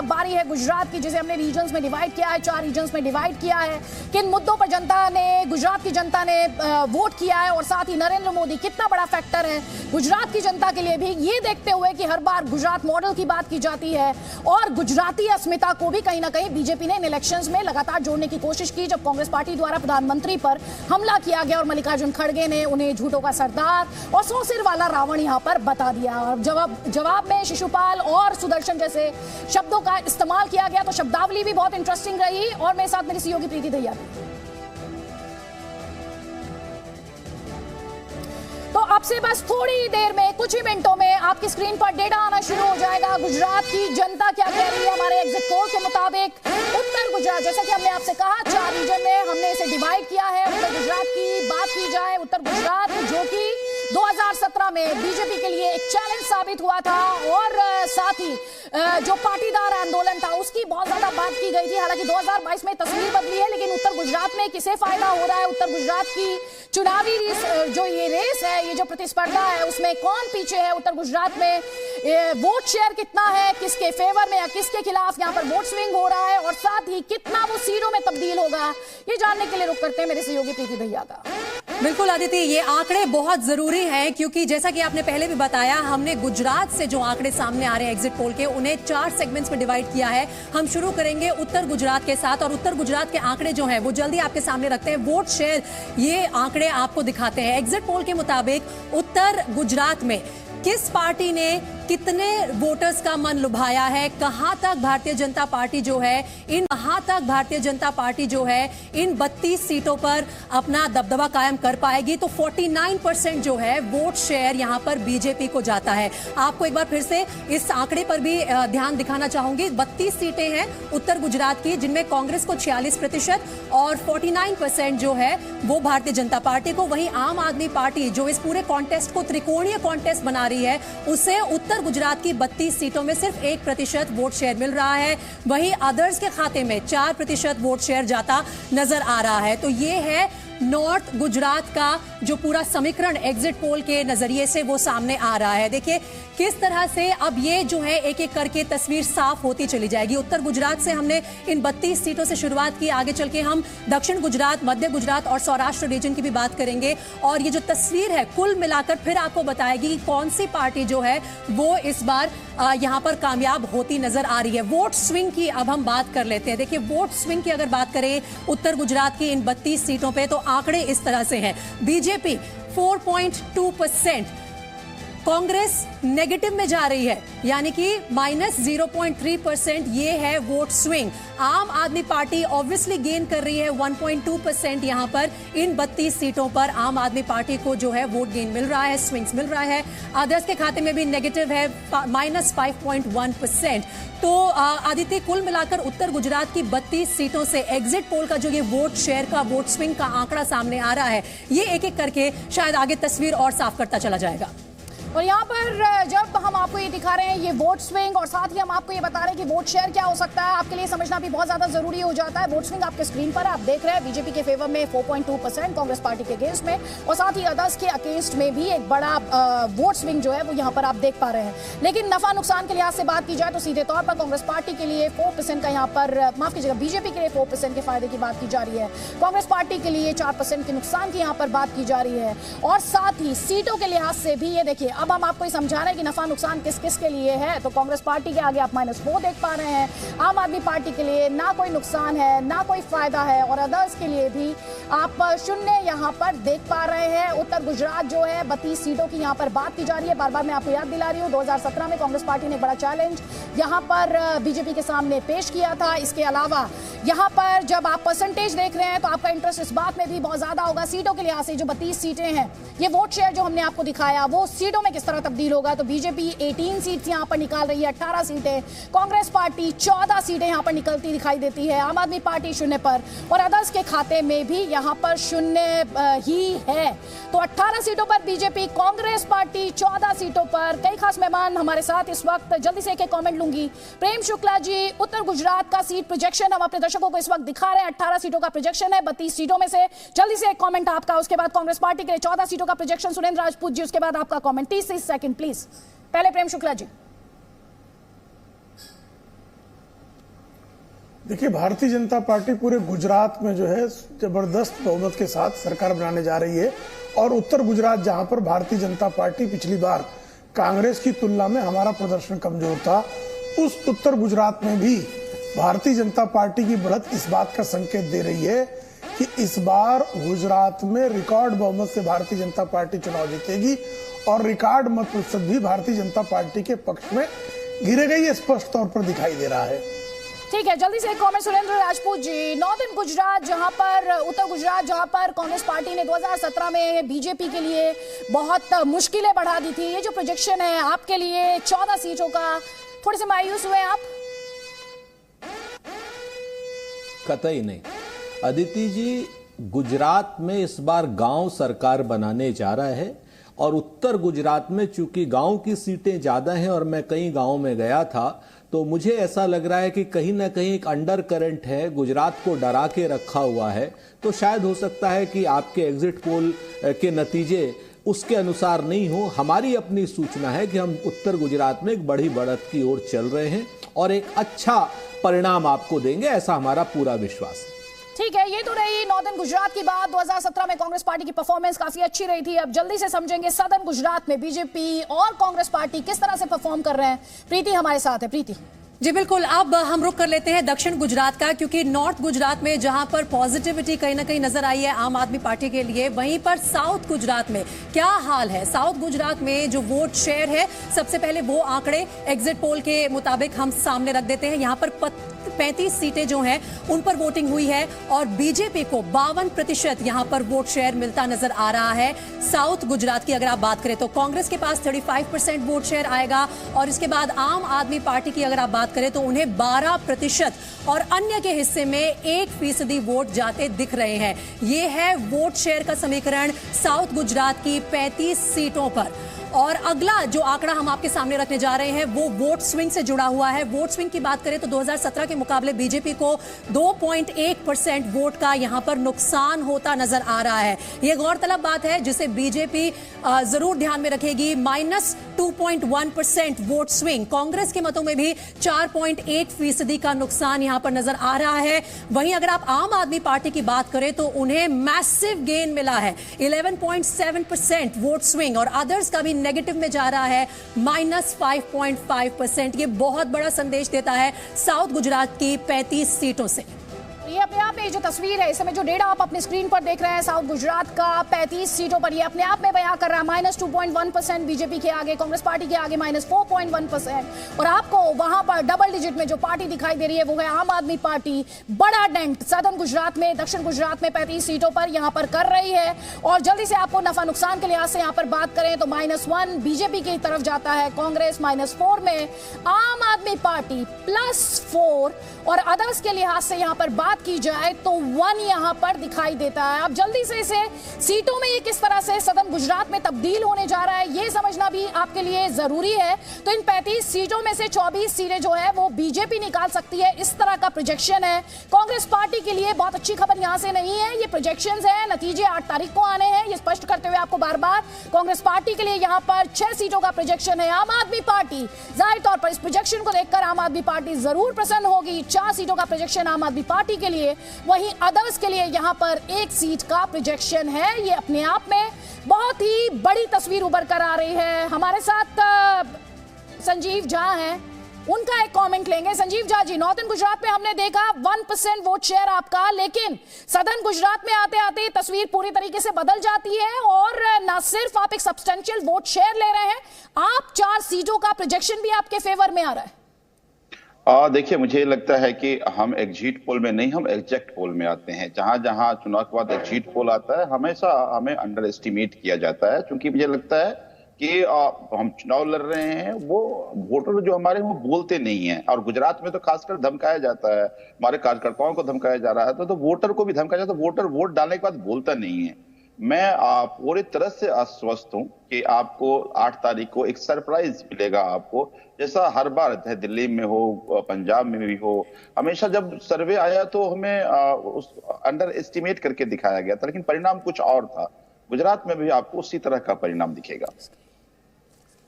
अब बारी है गुजरात की, जिसे हमने रीजन्स में डिवाइड किया है, 4 रीजन्स में डिवाइड किया है। किन मुद्दों पर गुजरात की जनता ने वोट किया है और साथ ही नरेंद्र मोदी कितना बड़ा फैक्टर है गुजरात की जनता के लिए भी, ये देखते हुए कि हर बार गुजरात मॉडल की बात की जाती है और गुजराती अस्मिता को भी कहीं ना कहीं बीजेपी ने इन इलेक्शंस में लगातार जोड़ने की कोशिश की। जब कांग्रेस पार्टी द्वारा प्रधानमंत्री पर हमला किया गया और मल्लिकार्जुन खड़गे ने उन्हें झूठों का सरदार और 100 सिर वाला रावण यहां पर बता दिया और जवाब में शिशुपाल और सुदर्शन जैसे शब्दों का इस्तेमाल किया गया, तो शब्दावली भी बहुत इंटरेस्टिंग रही। और मेरे साथ मेरी सहयोगी प्रीति दहिया। तो अब से बस थोड़ी देर में, कुछ ही मिनटों में आपकी स्क्रीन पर डेटा आना शुरू हो जाएगा। गुजरात की जनता क्या कह रही है हमारे एग्जिट पोल के मुताबिक। उत्तर गुजरात, जैसा कि हमने आपसे कहा, 4 रीजन में हमने इसे डिवाइड किया है। उत्तर गुजरात की बात की जाए, उत्तर गुजरात जो कि 2017 में बीजेपी के लिए एक चैलेंज साबित हुआ था और साथ ही जो पाटीदार आंदोलन था उसकी बहुत ज्यादा बात की गई थी। हालांकि 2022 में तस्वीर बदली है, लेकिन उत्तर गुजरात में किसे फायदा हो रहा है, उत्तर गुजरात की चुनावी जो ये रेस है, ये जो प्रतिस्पर्धा है, उसमें कौन पीछे है, उत्तर गुजरात में वोट शेयर कितना है, किसके फेवर में या किसके खिलाफ यहाँ पर वोट स्विंग हो रहा है और साथ ही कितना वो सीटों में तब्दील होगा, ये जानने के लिए रुक करते हैं मेरे सहयोगी प्रीति दहिया का। बिल्कुल आदित्य, ये आंकड़े बहुत जरूरी हैं क्योंकि जैसा कि आपने पहले भी बताया, हमने गुजरात से जो आंकड़े सामने आ रहे हैं एग्जिट पोल के, उन्हें 4 सेगमेंट्स में डिवाइड किया है। हम शुरू करेंगे उत्तर गुजरात के साथ और उत्तर गुजरात के आंकड़े जो हैं वो जल्दी आपके सामने रखते हैं। वोट शेयर, ये आंकड़े आपको दिखाते हैं। एग्जिट पोल के मुताबिक उत्तर गुजरात में किस पार्टी ने कितने वोटर्स का मन लुभाया है, कहां तक भारतीय जनता पार्टी जो है इन 32 सीटों पर अपना दबदबा कायम कर पाएगी, तो 49% जो है वोट शेयर यहां पर बीजेपी को जाता है। आपको एक बार फिर से इस आंकड़े पर भी ध्यान दिखाना चाहूंगी। 32 सीटें हैं उत्तर गुजरात की, जिनमें कांग्रेस को 46% और 49% जो है वो भारतीय जनता पार्टी को। वहीं आम आदमी पार्टी जो इस पूरे कॉन्टेस्ट को त्रिकोणीय कॉन्टेस्ट बना रही है, उसे उत्तर गुजरात की 32 सीटों में सिर्फ 1% वोट शेयर मिल रहा है। वहीं अदर्स के खाते में 4% वोट शेयर जाता नजर आ रहा है। तो ये है नॉर्थ गुजरात का जो पूरा समीकरण एग्जिट पोल के नजरिए से वो सामने आ रहा है। देखिए किस तरह से अब ये जो है एक एक करके तस्वीर साफ होती चली जाएगी। उत्तर गुजरात से हमने इन 32 सीटों से शुरुआत की, आगे चल के हम दक्षिण गुजरात, मध्य गुजरात और सौराष्ट्र रीजन की भी बात करेंगे और ये जो तस्वीर है कुल मिलाकर फिर आपको बताएगी कि कौन सी पार्टी जो है वो इस बार यहां पर कामयाब होती नजर आ रही है। वोट स्विंग की अब हम बात कर लेते हैं। देखिए वोट स्विंग की अगर बात करें उत्तर गुजरात की इन 32 सीटों पे, तो आंकड़े इस तरह से हैं। बीजेपी 4.2%, कांग्रेस नेगेटिव में जा रही है यानी कि -0.3%, ये है वोट स्विंग। आम आदमी पार्टी ऑब्वियसली गेन कर रही है 1.2% यहां पर इन 32 सीटों पर आम आदमी पार्टी को जो है वोट गेन मिल रहा है, स्विंग्स मिल रहा है। अदर्स के खाते में भी नेगेटिव है -5.1%। तो आदित्य, कुल मिलाकर उत्तर गुजरात की 32 सीटों से एग्जिट पोल का जो ये वोट शेयर का, वोट स्विंग का आंकड़ा सामने आ रहा है, ये एक एक करके शायद आगे तस्वीर और साफ करता चला जाएगा। और यहाँ पर जब हम आपको ये दिखा रहे हैं ये वोट स्विंग और साथ ही हम आपको ये बता रहे हैं कि वोट शेयर क्या हो सकता है, आपके लिए समझना भी बहुत ज्यादा जरूरी हो जाता है। वोट स्विंग आपके स्क्रीन पर आप देख रहे हैं, बीजेपी के फेवर में 4.2%, कांग्रेस पार्टी के अगेंस्ट में और साथ ही अदर्स के अगेंस्ट में भी एक बड़ा वोट स्विंग जो है वो यहाँ पर आप देख पा रहे हैं। लेकिन नफा नुकसान के लिहाज से बात की जाए तो सीधे तौर पर कांग्रेस पार्टी के लिए 4% का यहाँ पर, माफ कीजिएगा, बीजेपी के लिए 4% के फायदे की बात की जा रही है, कांग्रेस पार्टी के लिए 4% के नुकसान की यहाँ पर बात की जा रही है। और साथ ही सीटों के लिहाज से भी ये देखिए, अब हम आपको समझा रहे हैं कि नफा नुकसान किस किस के लिए है। तो कांग्रेस पार्टी के आगे आप -4 देख पा रहे हैं, आम आदमी पार्टी के लिए ना कोई नुकसान है ना कोई फायदा है और अदर्स के लिए भी आप 0 यहाँ पर देख पा रहे हैं। उत्तर गुजरात जो है 32 सीटों की यहाँ पर बात की जा रही है। बार बार मैं आपको याद दिला रही हूँ, 2017 में कांग्रेस पार्टी ने बड़ा चैलेंज यहाँ पर बीजेपी के सामने पेश किया था। इसके अलावा यहाँ पर जब आप परसेंटेज देख रहे हैं तो आपका इंटरेस्ट इस बात में भी बहुत ज्यादा होगा, सीटों के लिहाज से जो 32 सीटें हैं, ये वोट शेयर जो हमने आपको दिखाया वो सीटों में किस तरह तब्दील होगा। तो बीजेपी 18 सीट्स यहां पर निकाल रही है, 18 सीटें, कांग्रेस पार्टी 14 सीटें यहां पर निकलती दिखाई देती है, आम आदमी पार्टी 0 पर और अदर्स के खाते में भी यहां पर 0 ही है। तो 18 सीटों पर बीजेपी, कांग्रेस पार्टी 14 सीटों पर। कई खास मेहमान हमारे साथ इस वक्त, जल्दी से एक कमेंट लूंगी। प्रेम शुक्ला जी, उत्तर गुजरात का सीट प्रोजेक्शन हम अपने दर्शकों को इस वक्त दिखा रहे हैं, 18 सीटों का प्रोजेक्शन है 32 सीटों में से। जल्दी से एक कमेंट आपका, उसके बाद कांग्रेस पार्टी के लिए 14 सीटों का प्रोजेक्शन सुरेंद्र राजपूत जी, उसके बाद आपका कमेंट 30 सेकंड प्लीज। पहले प्रेम शुक्ला जी। देखिए, भारतीय जनता पार्टी पूरे गुजरात में जो है जबरदस्त बहुमत के साथ सरकार बनाने जा रही है। और उत्तर गुजरात, जहां पर भारतीय जनता पार्टी पिछली बार कांग्रेस की तुलना में हमारा प्रदर्शन कमजोर था, उस उत्तर गुजरात में भी भारतीय जनता पार्टी की बढ़त इस बात का संकेत दे रही है कि इस बार गुजरात में रिकॉर्ड बहुमत से भारतीय जनता पार्टी चुनाव जीतेगी और रिकॉर्ड मत प्रतिशत भी भारतीय जनता पार्टी के पक्ष में गिरेगा, ये स्पष्ट तौर पर दिखाई दे रहा है। ठीक है, जल्दी से एक कमेंट सुरेंद्र राजपूत जी। नॉर्दर्न गुजरात जहां पर, उत्तर गुजरात जहां पर कांग्रेस पार्टी ने 2017 में बीजेपी के लिए बहुत मुश्किलें बढ़ा दी थी, ये जो प्रोजेक्शन है आपके लिए 14 सीटों का, थोड़े से मायूस हुए आप? कतई नहीं अदिति जी, गुजरात में इस बार गांव सरकार बनाने जा रहा है और उत्तर गुजरात में चूंकि गांव की सीटें ज्यादा हैं और मैं कई गांव में गया था, तो मुझे ऐसा लग रहा है कि कहीं ना कहीं एक अंडर करंट है, गुजरात को डरा के रखा हुआ है। तो शायद हो सकता है कि आपके एग्जिट पोल के नतीजे उसके अनुसार नहीं हो। हमारी अपनी सूचना है कि हम उत्तर गुजरात में एक बड़ी बढ़त की ओर चल रहे हैं और एक अच्छा परिणाम आपको देंगे, ऐसा हमारा पूरा विश्वास है। ठीक है, ये तो रही नॉर्दर्न गुजरात की बात। 2017 में कांग्रेस पार्टी की परफॉर्मेंस काफी अच्छी रही थी। अब जल्दी से समझेंगे सदर्न गुजरात में बीजेपी और कांग्रेस पार्टी किस तरह से परफॉर्म कर रहे हैं। प्रीति हमारे साथ है। प्रीति जी बिल्कुल, अब हम रुख कर लेते हैं दक्षिण गुजरात का, क्योंकि नॉर्थ गुजरात में जहां पर पॉजिटिविटी कहीं ना कहीं नजर आई है आम आदमी पार्टी के लिए, वहीं पर साउथ गुजरात में क्या हाल है। साउथ गुजरात में जो वोट शेयर है, सबसे पहले वो आंकड़े एग्जिट पोल के मुताबिक हम सामने रख देते हैं। यहां पर 35 सीटें जो हैं उन पर वोटिंग हुई है और बीजेपी को 52% यहां पर वोट शेयर मिलता नजर आ रहा है। साउथ गुजरात की अगर आप बात करें तो कांग्रेस के पास 35% वोट शेयर आएगा और इसके बाद आम आदमी पार्टी की अगर आप बात करें तो उन्हें 12% और अन्य के हिस्से में 1% वोट जाते दिख रहे हैं। ये है वोट शेयर का समीकरण साउथ गुजरात की 35 सीटों पर। और अगला जो आंकड़ा हम आपके सामने रखने जा रहे हैं वो वोट स्विंग से जुड़ा हुआ है। वोट स्विंग की बात करें तो 2017 के मुकाबले बीजेपी को 2.1% वोट का यहां पर नुकसान होता नजर आ रहा है। यह गौरतलब बात है जिसे बीजेपी जरूर ध्यान में रखेगी। -2.1% वोट स्विंग। कांग्रेस के मतों में भी 4.8% का नुकसान यहां पर नजर आ रहा है। वहीं अगर आप आम आदमी पार्टी की बात करें तो उन्हें मैसिव गेन मिला है, 11.7% वोट स्विंग, और अदर्स का भी नेगेटिव में जा रहा है, -5.5%। ये बहुत बड़ा संदेश देता है साउथ गुजरात की 35 सीटों से। ये अपने आप में जो तस्वीर है, इस समय जो डेटा आप अपने स्क्रीन पर देख रहे हैं साउथ गुजरात का 35 सीटों पर, ये अपने आप में बयां कर रहा है -2.1% बीजेपी के आगे, कांग्रेस पार्टी के आगे -4.1%। और आपको वहां पर डबल डिजिट में जो पार्टी दिखाई दे रही है वो है आम आदमी पार्टी। बड़ा डेंट सदर्न गुजरात में, दक्षिण गुजरात में 35 सीटों पर यहां पर कर रही है। और जल्दी से आपको नफा नुकसान के लिहाज से यहां पर बात करें तो -1 बीजेपी की तरफ जाता है, कांग्रेस -4 में, आम आदमी पार्टी +4 और अदर्स के लिहाज से यहां पर बात की जाए तो 1 यहां पर दिखाई देता है। अब जल्दी से इसे सीटों में ये किस तरह से सदर्न गुजरात में तब्दील होने जा रहा है ये समझना भी आपके लिए जरूरी है। तो इन 35 सीटों में से 24 सीटें जो है वो बीजेपी निकाल सकती है, इस तरह का प्रोजेक्शन है। कांग्रेस पार्टी के लिए बहुत अच्छी खबर यहां से नहीं है, ये प्रोजेक्शंस हैं, नतीजे 8 तारीख को आने हैं, ये स्पष्ट करते हुए आपको बार बार कांग्रेस पार्टी के लिए यहां पर 6 सीटों का प्रोजेक्शन है। आम आदमी पार्टी जाहिर तौर पर इस प्रोजेक्शन को देखकर आम आदमी पार्टी जरूर प्रसन्न होगी। 4 सीटों का प्रोजेक्शन आम आदमी पार्टी के लिए, वहीं अदर्स के लिए यहां पर 1 सीट का प्रोजेक्शन है। ये अपने आप में बहुत ही बड़ी तस्वीर उभर कर आ रही है। हमारे साथ संजीव झा हैं, उनका एक कमेंट लेंगे। संजीव झा जी, नॉर्दर्न गुजरात में हमने देखा 1% वोट शेयर आपका, लेकिन सदर्न गुजरात में आते आते तस्वीर पूरी तरीके से बदल जाती है और ना सिर्फ आप एक सब्सटेंशियल वोट शेयर ले रहे हैं, आप 4 सीटों का प्रोजेक्शन भी आपके फेवर में आ रहा है। देखिए, मुझे लगता है कि हम एग्जिट पोल में नहीं, हम एग्जैक्ट पोल में आते हैं। जहां जहां चुनाव के बाद एग्जिट पोल आता है हमेशा हमें अंडर एस्टिमेट किया जाता है, क्योंकि मुझे लगता है कि हम चुनाव लड़ रहे हैं, वो वोटर जो हमारे वो बोलते नहीं है। और गुजरात में तो खासकर धमकाया जाता है, हमारे कार्यकर्ताओं को धमकाया जा रहा है, तो वोटर को भी धमकाया जाता है। वोटर वोट डालने के बाद बोलता नहीं है। मैं पूरी तरह से आश्वस्त हूं कि आपको 8 तारीख को एक सरप्राइज मिलेगा आपको, जैसा हर बार, चाहे दिल्ली में हो, पंजाब में भी हो। हमेशा जब सर्वे आया तो हमें उस अंडर एस्टिमेट करके दिखाया गया था, लेकिन परिणाम कुछ और था। गुजरात में भी आपको उसी तरह का परिणाम दिखेगा।